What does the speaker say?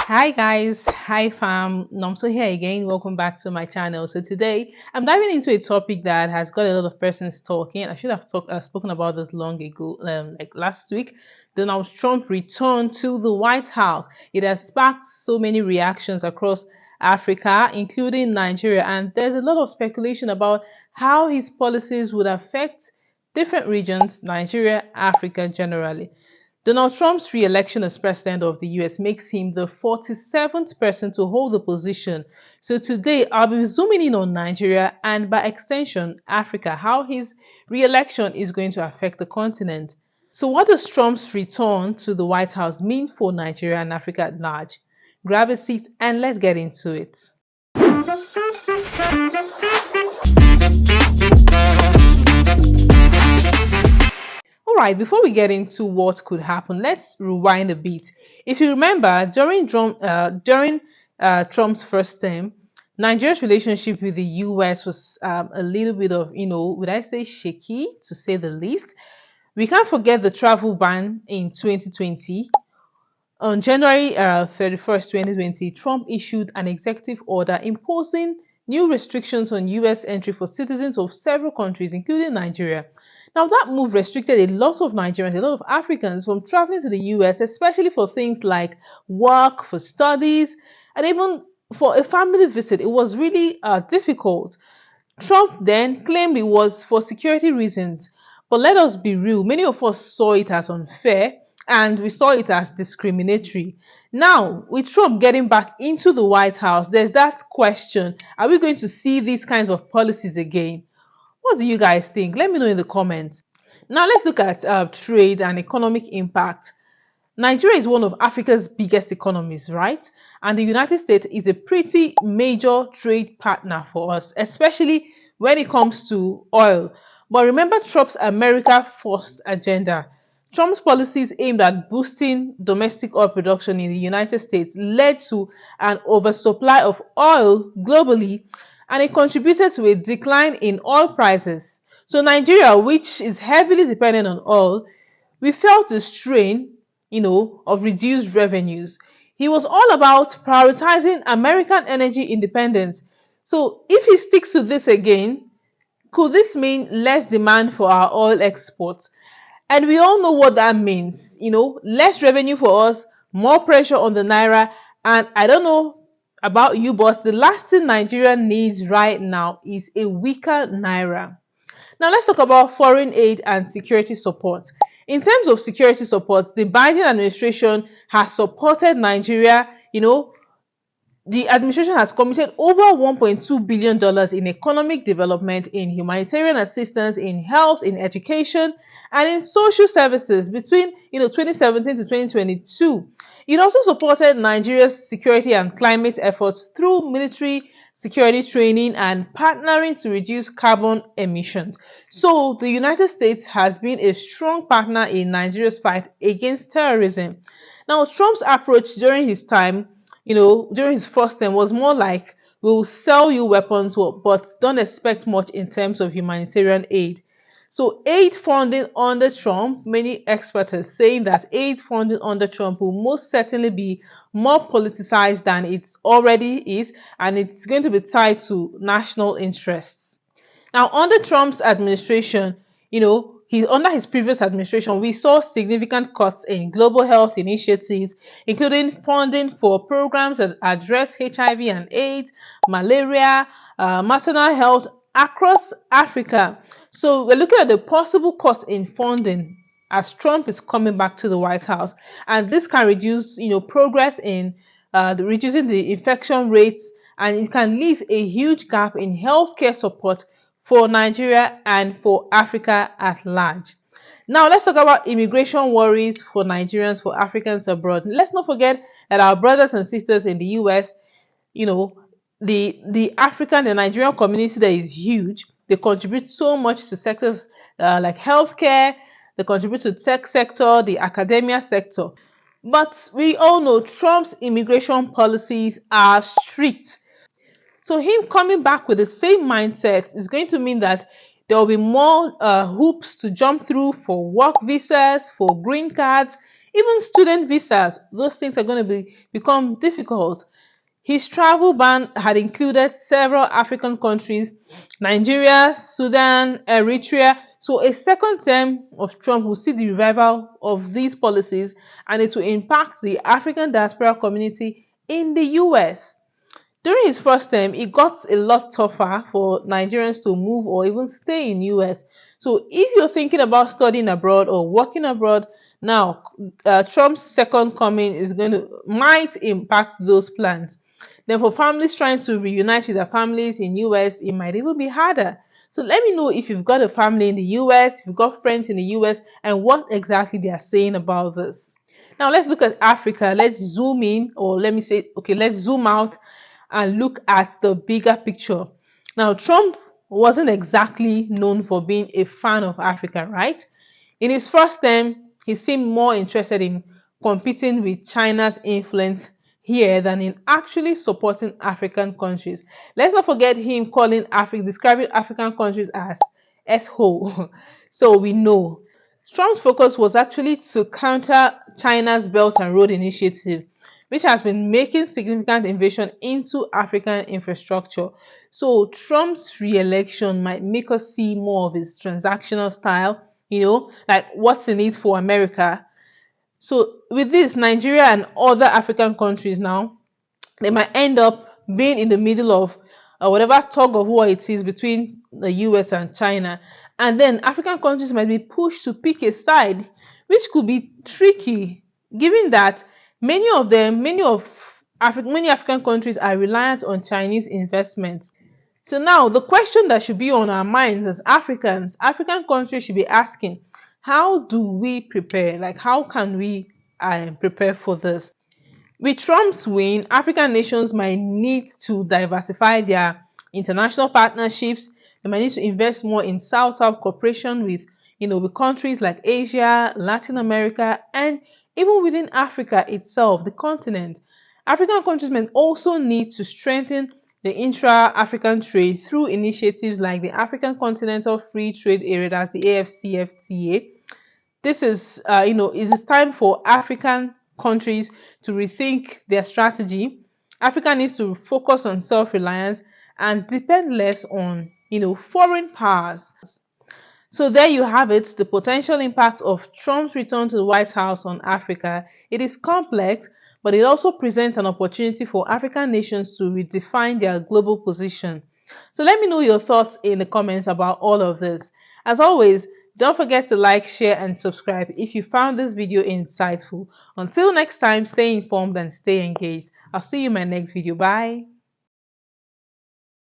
Hi guys, hi fam. I'm so here again. Welcome back to my channel. So today I'm diving into a topic that has got a lot of persons talking. I should have spoken about this long ago, like last week. Donald Trump returned to the White House. It has sparked so many reactions across Africa, including Nigeria, and there's a lot of speculation about how his policies would affect different regions, Nigeria, Africa generally. Donald Trump's re-election as president of the US makes him the 47th person to hold the position. So today I'll be zooming in on Nigeria and by extension Africa, how his re-election is going to affect the continent. So what does Trump's return to the White House mean for Nigeria and Africa at large? Grab a seat and let's get into it. All right, before we get into what could happen, let's rewind a bit. If you remember, during Trump's first term, Nigeria's relationship with the US was a little bit of, would I say shaky, to say the least. We can't forget the travel ban in 2020. On January 31st, 2020, Trump issued an executive order imposing new restrictions on US entry for citizens of several countries, including Nigeria. Now, that move restricted a lot of Nigerians, a lot of Africans from traveling to the US, especially for things like work, for studies, and even for a family visit. It was really difficult. Trump then claimed it was for security reasons, but let us be real, many of us saw it as unfair and we saw it as discriminatory. Now, with Trump getting back into the White House, there's that question, are we going to see these kinds of policies again? What do you guys think? Let me know in the comments. Now, let's look at trade and economic impact. Nigeria is one of Africa's biggest economies, right? And the United States is a pretty major trade partner for us, especially when it comes to oil. But remember Trump's America First agenda. Trump's policies aimed at boosting domestic oil production in the United States led to an oversupply of oil globally, and it contributed to a decline in oil prices. So Nigeria, which is heavily dependent on oil, we felt the strain, of reduced revenues. He was all about prioritizing American energy independence. So if he sticks to this again, could this mean less demand for our oil exports? And we all know what that means, less revenue for us, more pressure on the naira. And I don't know about you, but the last thing Nigeria needs right now is a weaker naira. Now let's talk about foreign aid and security support. In terms of security support, the Biden administration has supported Nigeria. The administration has committed over $1.2 billion in economic development, in humanitarian assistance, in health, in education, and in social services between 2017 to 2022. It also supported Nigeria's security and climate efforts through military security training and partnering to reduce carbon emissions. So the United States has been a strong partner in Nigeria's fight against terrorism. Now, Trump's approach during his time, during his first term was more like, we'll sell you weapons, but don't expect much in terms of humanitarian aid. So aid funding under Trump, many experts are saying that aid funding under Trump will most certainly be more politicized than it already is, and it's going to be tied to national interests. Now, under Trump's administration, under his previous administration, we saw significant cuts in global health initiatives, including funding for programs that address HIV and AIDS, malaria, maternal health across Africa. So we're looking at the possible cut in funding as Trump is coming back to the White House, and this can reduce, progress in reducing the infection rates, and it can leave a huge gap in healthcare support for Nigeria and for Africa at large. Now, let's talk about immigration worries for Nigerians, for Africans abroad. Let's not forget that our brothers and sisters in the US, the African and Nigerian community there is huge. They contribute so much to sectors like healthcare, they contribute to the tech sector, the academia sector. But we all know Trump's immigration policies are strict. So him coming back with the same mindset is going to mean that there will be more hoops to jump through for work visas, for green cards. Even student visas, those things are going to become difficult. His travel ban had included several African countries, Nigeria, Sudan, Eritrea. So a second term of Trump will see the revival of these policies, and it will impact the African diaspora community in the US. During his first term, it got a lot tougher for Nigerians to move or even stay in US. So if you're thinking about studying abroad or working abroad, now Trump's second coming is going to might impact those plans. Then for families trying to reunite with their families in US, it might even be harder. So let me know if you've got a family in the US, if you've got friends in the US, and what exactly they are saying about this. Now let's look at Africa. Let's zoom in, or let me say, okay, let's zoom out and look at the bigger picture. Now, Trump wasn't exactly known for being a fan of Africa, right? In his first term, he seemed more interested in competing with China's influence here than in actually supporting African countries. Let's not forget him describing African countries as S-hole. So we know Trump's focus was actually to counter China's Belt and Road Initiative, which has been making significant invasion into African infrastructure. So Trump's re-election might make us see more of his transactional style, like what's in it for America. So with this, Nigeria and other African countries now, they might end up being in the middle of whatever tug of war it is between the US and China. And then African countries might be pushed to pick a side, which could be tricky, given that many African countries are reliant on Chinese investments. So now the question that should be on our minds as African countries should be asking, how do we prepare? Like, how can we prepare for this? With Trump's win, African nations might need to diversify their international partnerships. They might need to invest more in South-South cooperation with countries like Asia, Latin America, and even within Africa itself, the continent. African countries may also need to strengthen the intra-African trade through initiatives like the African Continental Free Trade Area, that's the AFCFTA. This is, it is time for African countries to rethink their strategy. Africa needs to focus on self-reliance and depend less on, foreign powers. So there you have it, the potential impact of Trump's return to the White House on Africa. It is complex, but it also presents an opportunity for African nations to redefine their global position. So let me know your thoughts in the comments about all of this. As always, don't forget to like, share, and subscribe if you found this video insightful. Until next time, stay informed and stay engaged. I'll see you in my next video. Bye.